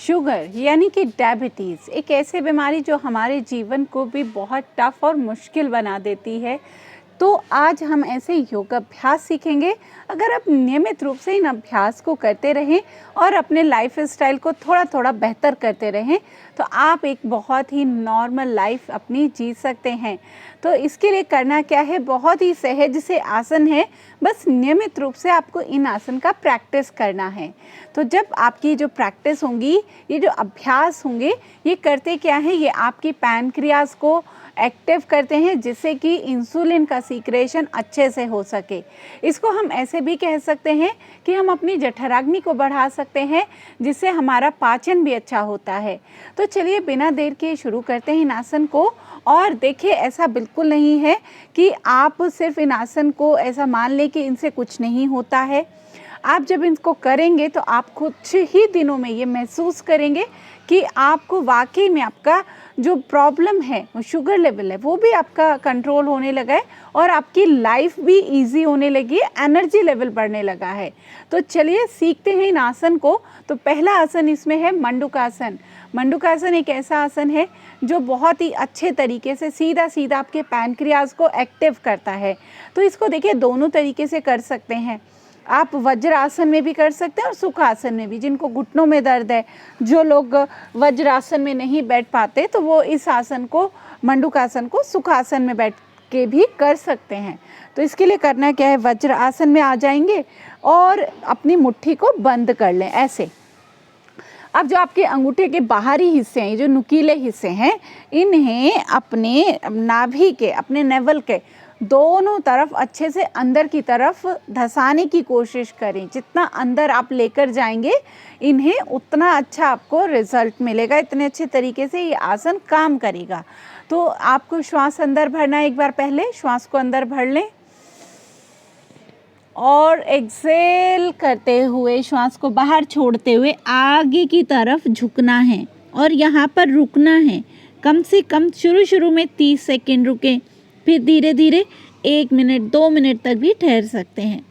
Sugar यानी कि diabetes एक ऐसी बीमारी जो हमारे जीवन को भी बहुत टफ और मुश्किल बना देती है। तो आज हम ऐसे योगाभ्यास सीखेंगे। अगर आप नियमित रूप से इन अभ्यास को करते रहें और अपने लाइफ स्टाइल को थोड़ा थोड़ा बेहतर करते रहें तो आप एक बहुत ही नॉर्मल लाइफ अपनी जी सकते हैं। तो इसके लिए करना क्या है, बहुत ही सहज से आसन है, बस नियमित रूप से आपको इन आसन का प्रैक्टिस करना है। तो जब आपकी जो प्रैक्टिस होंगी, ये जो अभ्यास होंगे, ये करते क्या है, ये आपकी पैनक्रियाज को एक्टिव करते हैं जिससे कि इंसुलिन का सीक्रेशन अच्छे से हो सके। इसको हम ऐसे भी कह सकते हैं कि हम अपनी जठराग्नि को बढ़ा सकते हैं जिससे हमारा पाचन भी अच्छा होता है। तो चलिए बिना देर के शुरू करते हैं इन आसन को। और देखिए, ऐसा बिल्कुल नहीं है कि आप सिर्फ इन आसन को ऐसा मान लें कि इनसे कुछ नहीं होता है। आप जब इनको करेंगे तो आप कुछ ही दिनों में ये महसूस करेंगे कि आपको वाकई में आपका जो प्रॉब्लम है, वो शुगर लेवल है, वो भी आपका कंट्रोल होने लगा है और आपकी लाइफ भी इजी होने लगी है, एनर्जी लेवल बढ़ने लगा है। तो चलिए सीखते हैं इन आसन को। तो पहला आसन इसमें है मंडूकासन। मंडूकासन एक ऐसा आसन है जो बहुत ही अच्छे तरीके से सीधा सीधा आपके पैनक्रियाज को एक्टिव करता है। तो इसको देखिए दोनों तरीके से कर सकते हैं। आप वज्रासन में भी कर सकते हैं और सुखासन में भी। जिनको घुटनों में दर्द है, जो लोग वज्रासन में नहीं बैठ पाते, तो वो इस आसन को, मंडूकासन को, सुखासन में बैठ के भी कर सकते हैं। तो इसके लिए करना क्या है, वज्रासन में आ जाएंगे और अपनी मुट्ठी को बंद कर लें ऐसे। अब जो आपके अंगूठे के बाहरी हिस्से हैं, जो नुकीले हिस्से हैं, इन्हें अपने नाभि के, अपने नेवल के दोनों तरफ अच्छे से अंदर की तरफ धंसाने की कोशिश करें। जितना अंदर आप लेकर जाएंगे इन्हें, उतना अच्छा आपको रिजल्ट मिलेगा। इतने अच्छे तरीके से ये आसन काम करेगा। तो आपको श्वास अंदर भरना है। एक बार पहले श्वास को अंदर भर लें और एक्सेल करते हुए श्वास को बाहर छोड़ते हुए आगे की तरफ झुकना है और यहाँ पर रुकना है। कम से कम शुरू में 30 सेकेंड रुकें, फिर धीरे धीरे 1 मिनट 2 मिनट तक भी ठहर सकते हैं।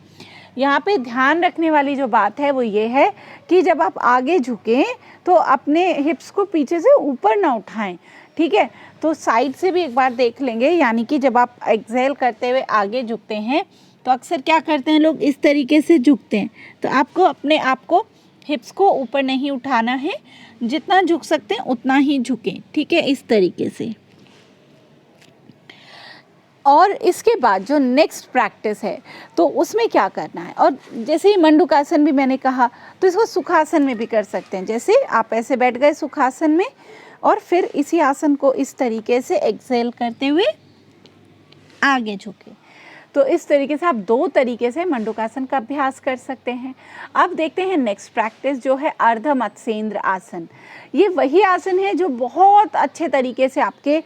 यहाँ पे ध्यान रखने वाली जो बात है वो ये है कि जब आप आगे झुकें तो अपने हिप्स को पीछे से ऊपर ना उठाएं, ठीक है। तो साइड से भी एक बार देख लेंगे, यानी कि जब आप एक्सेल करते हुए आगे झुकते हैं तो अक्सर क्या करते हैं लोग, इस तरीके से झुकते हैं। तो आपको अपने आप को, हिप्स को ऊपर नहीं उठाना है, जितना झुक सकते हैं उतना ही झुकें, ठीक है, इस तरीके से। और इसके बाद जो नेक्स्ट प्रैक्टिस है तो उसमें क्या करना है, और जैसे ही मंडूकासन भी मैंने कहा तो इसको सुखासन में भी कर सकते हैं। जैसे आप ऐसे बैठ गए सुखासन में और फिर इसी आसन को इस तरीके से एक्सेल करते हुए आगे झुके। तो इस तरीके से आप 2 तरीके से मंडूकासन का अभ्यास कर सकते हैं। अब देखते हैं नेक्स्ट प्रैक्टिस जो है अर्ध मत्स्येंद्र आसन। ये वही आसन है जो बहुत अच्छे तरीके से आपके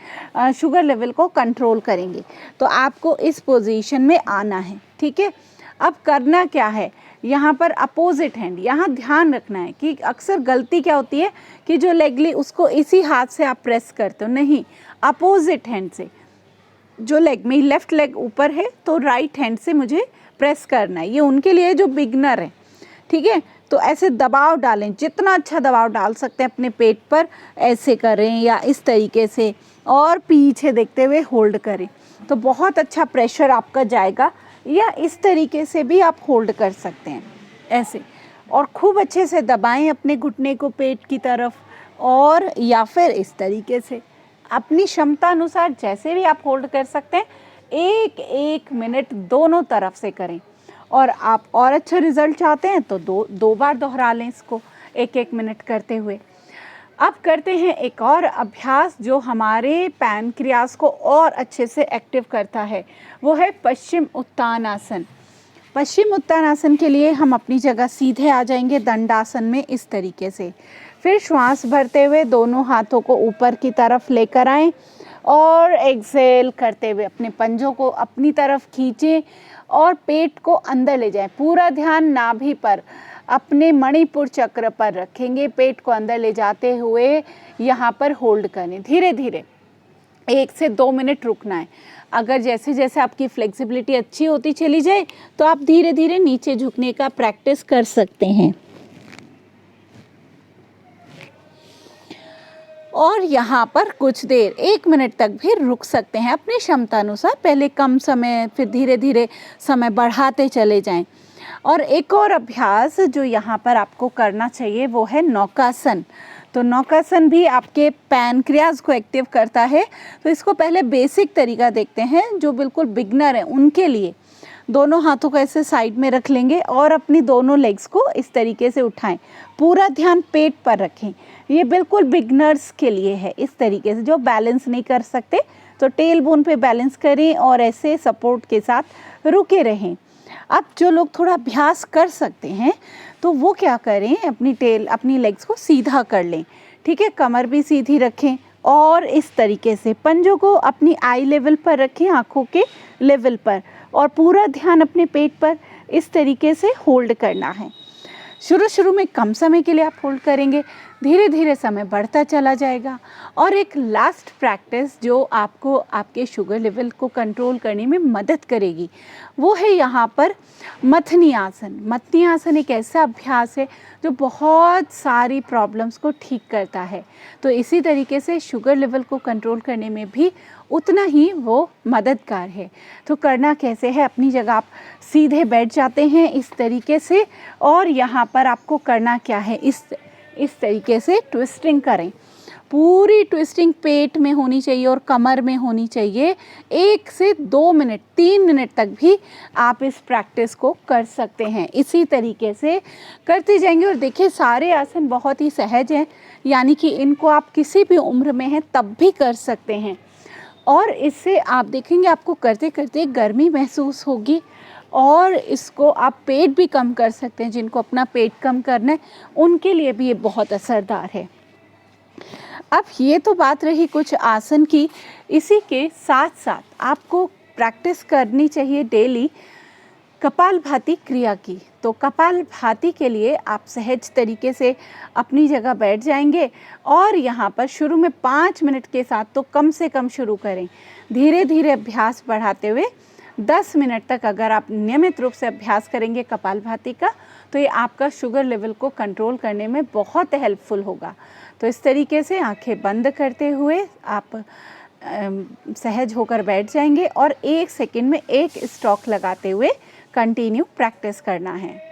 शुगर लेवल को कंट्रोल करेंगे। तो आपको इस पोजीशन में आना है, ठीक है। अब करना क्या है, यहाँ पर अपोजिट हैंड, यहाँ ध्यान रखना है कि अक्सर गलती क्या होती है कि जो लेगली उसको इसी हाथ से आप प्रेस करते हो, नहीं, अपोजिट हैंड से। जो लेग में, लेफ्ट लेग ऊपर है तो राइट हैंड से मुझे प्रेस करना है। ये उनके लिए जो बिगनर है, ठीक है। तो ऐसे दबाव डालें, जितना अच्छा दबाव डाल सकते हैं अपने पेट पर ऐसे करें या इस तरीके से, और पीछे देखते हुए होल्ड करें तो बहुत अच्छा प्रेशर आपका जाएगा। या इस तरीके से भी आप होल्ड कर सकते हैं ऐसे, और खूब अच्छे से दबाएं अपने घुटने को पेट की तरफ, और या फिर इस तरीके से अपनी क्षमता अनुसार जैसे भी आप होल्ड कर सकते हैं। 1 मिनट दोनों तरफ से करें। और आप और अच्छा रिजल्ट चाहते हैं तो दो बार दोहरा लें इसको 1 मिनट करते हुए। अब करते हैं एक और अभ्यास जो हमारे पैनक्रियाज को और अच्छे से एक्टिव करता है, वो है पश्चिम उत्तानासन। पश्चिम उत्तानासन के लिए हम अपनी जगह सीधे आ जाएंगे दंडासन में इस तरीके से। फिर श्वास भरते हुए दोनों हाथों को ऊपर की तरफ लेकर आएं और एक्सेल करते हुए अपने पंजों को अपनी तरफ खींचें और पेट को अंदर ले जाएं। पूरा ध्यान नाभि पर, अपने मणिपुर चक्र पर रखेंगे। पेट को अंदर ले जाते हुए यहाँ पर होल्ड करें। धीरे धीरे 1 से 2 मिनट रुकना है। अगर जैसे जैसे आपकी फ्लेक्सिबिलिटी अच्छी होती चली जाए तो आप धीरे धीरे नीचे झुकने का प्रैक्टिस कर सकते हैं। और यहाँ पर कुछ देर 1 मिनट तक भी रुक सकते हैं अपनी क्षमता अनुसार। पहले कम समय, फिर धीरे धीरे समय बढ़ाते चले जाएं। और एक और अभ्यास जो यहाँ पर आपको करना चाहिए वो है नौकासन। तो नौकासन भी आपके पैनक्रियाज को एक्टिव करता है। तो इसको पहले बेसिक तरीका देखते हैं, जो बिल्कुल बिगनर हैं उनके लिए। दोनों हाथों को ऐसे साइड में रख लेंगे और अपनी दोनों लेग्स को इस तरीके से उठाएं। पूरा ध्यान पेट पर रखें। ये बिल्कुल बिगनर्स के लिए है। इस तरीके से जो बैलेंस नहीं कर सकते तो टेल बोन पे बैलेंस करें और ऐसे सपोर्ट के साथ रुके रहें। अब जो लोग थोड़ा अभ्यास कर सकते हैं तो वो क्या करें, अपनी लेग्स को सीधा कर लें। ठीक है, कमर भी सीधी रखें और इस तरीके से पंजों को अपनी आई लेवल पर रखें, आँखों के लेवल पर, और पूरा ध्यान अपने पेट पर इस तरीके से होल्ड करना है। शुरू में कम समय के लिए आप होल्ड करेंगे, धीरे धीरे समय बढ़ता चला जाएगा। और एक लास्ट प्रैक्टिस जो आपको आपके शुगर लेवल को कंट्रोल करने में मदद करेगी वो है यहाँ पर मथनी आसन। मथनी आसन एक ऐसा अभ्यास है जो बहुत सारी प्रॉब्लम्स को ठीक करता है। तो इसी तरीके से शुगर लेवल को कंट्रोल करने में भी उतना ही वो मददगार है। तो करना कैसे है, अपनी जगह आप सीधे बैठ जाते हैं इस तरीके से, और यहाँ पर आपको करना क्या है, इस तरीके से ट्विस्टिंग करें। पूरी ट्विस्टिंग पेट में होनी चाहिए और कमर में होनी चाहिए। 1 से 2 मिनट, 3 मिनट तक भी आप इस प्रैक्टिस को कर सकते हैं। इसी तरीके से करते जाएंगे और देखिए सारे आसन बहुत ही सहज हैं, यानी कि इनको आप किसी भी उम्र में हैं तब भी कर सकते हैं। और इससे आप देखेंगे आपको करते करते गर्मी महसूस होगी, और इसको आप पेट भी कम कर सकते हैं। जिनको अपना पेट कम करना है उनके लिए भी ये बहुत असरदार है। अब ये तो बात रही कुछ आसन की। इसी के साथ साथ आपको प्रैक्टिस करनी चाहिए डेली कपालभाति क्रिया की। तो कपालभाति के लिए आप सहज तरीके से अपनी जगह बैठ जाएंगे और यहाँ पर शुरू में 5 मिनट के साथ तो कम से कम शुरू करें। धीरे धीरे अभ्यास बढ़ाते हुए 10 मिनट तक अगर आप नियमित रूप से अभ्यास करेंगे कपालभाति का, तो ये आपका शुगर लेवल को कंट्रोल करने में बहुत हेल्पफुल होगा। तो इस तरीके से आंखें बंद करते हुए आप सहज होकर बैठ जाएंगे और 1 सेकंड में 1 स्ट्रोक लगाते हुए कंटिन्यू प्रैक्टिस करना है।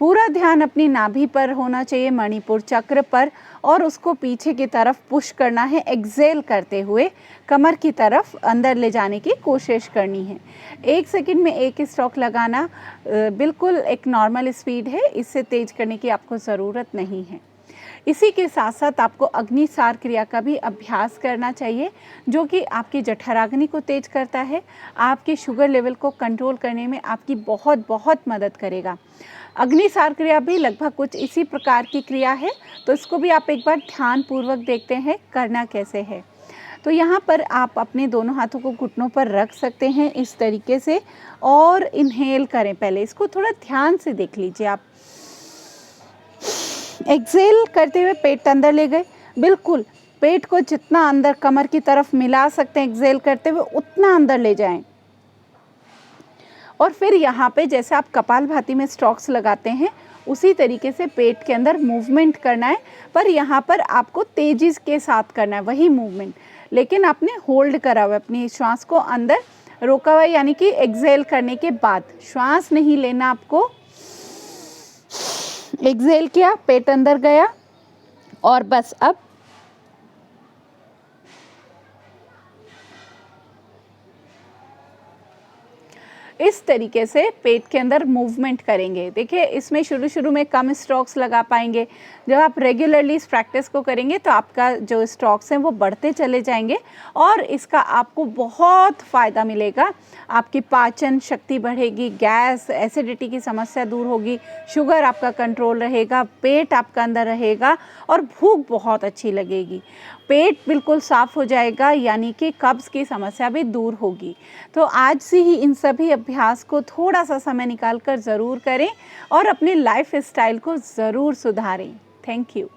पूरा ध्यान अपनी नाभि पर होना चाहिए, मणिपुर चक्र पर, और उसको पीछे की तरफ पुश करना है। एक्सेल करते हुए कमर की तरफ अंदर ले जाने की कोशिश करनी है। 1 सेकंड में 1 स्ट्रोक लगाना बिल्कुल एक नॉर्मल स्पीड है, इससे तेज करने की आपको ज़रूरत नहीं है। इसी के साथ साथ आपको अग्निसार क्रिया का भी अभ्यास करना चाहिए, जो कि आपकी जठराग्नि को तेज करता है, आपके शुगर लेवल को कंट्रोल करने में आपकी बहुत बहुत मदद करेगा। अग्निसार क्रिया भी लगभग कुछ इसी प्रकार की क्रिया है, तो इसको भी आप एक बार ध्यानपूर्वक देखते हैं करना कैसे है। तो यहाँ पर आप अपने दोनों हाथों को घुटनों पर रख सकते हैं इस तरीके से, और इनहेल करें। पहले इसको थोड़ा ध्यान से देख लीजिए आप। एक्सेल करते हुए पेट अंदर ले गए, बिल्कुल पेट को जितना अंदर कमर की तरफ मिला सकते हैं एक्सेल करते हुए उतना अंदर ले जाएं। और फिर यहाँ पे जैसे आप कपालभाति में स्ट्रोक्स लगाते हैं उसी तरीके से पेट के अंदर मूवमेंट करना है, पर यहाँ पर आपको तेजी के साथ करना है वही मूवमेंट, लेकिन आपने होल्ड करा हुआ अपनी श्वास को अंदर रोका हुआ, यानी कि एक्सेल करने के बाद श्वास नहीं लेना आपको। एक्सेल किया, पेट अंदर गया और बस अब इस तरीके से पेट के अंदर मूवमेंट करेंगे। देखिए इसमें शुरू में कम स्ट्रोक्स लगा पाएंगे। जब आप रेगुलरली इस प्रैक्टिस को करेंगे तो आपका जो स्ट्रोक्स हैं वो बढ़ते चले जाएंगे और इसका आपको बहुत फ़ायदा मिलेगा। आपकी पाचन शक्ति बढ़ेगी, गैस एसिडिटी की समस्या दूर होगी, शुगर आपका कंट्रोल रहेगा, पेट आपका अंदर रहेगा और भूख बहुत अच्छी लगेगी। पेट बिल्कुल साफ़ हो जाएगा, यानी कि कब्ज़ की समस्या भी दूर होगी। तो आज से ही इन सभी अभ्यास को थोड़ा सा समय निकाल कर ज़रूर करें और अपने लाइफ स्टाइल को ज़रूर सुधारें। Thank you.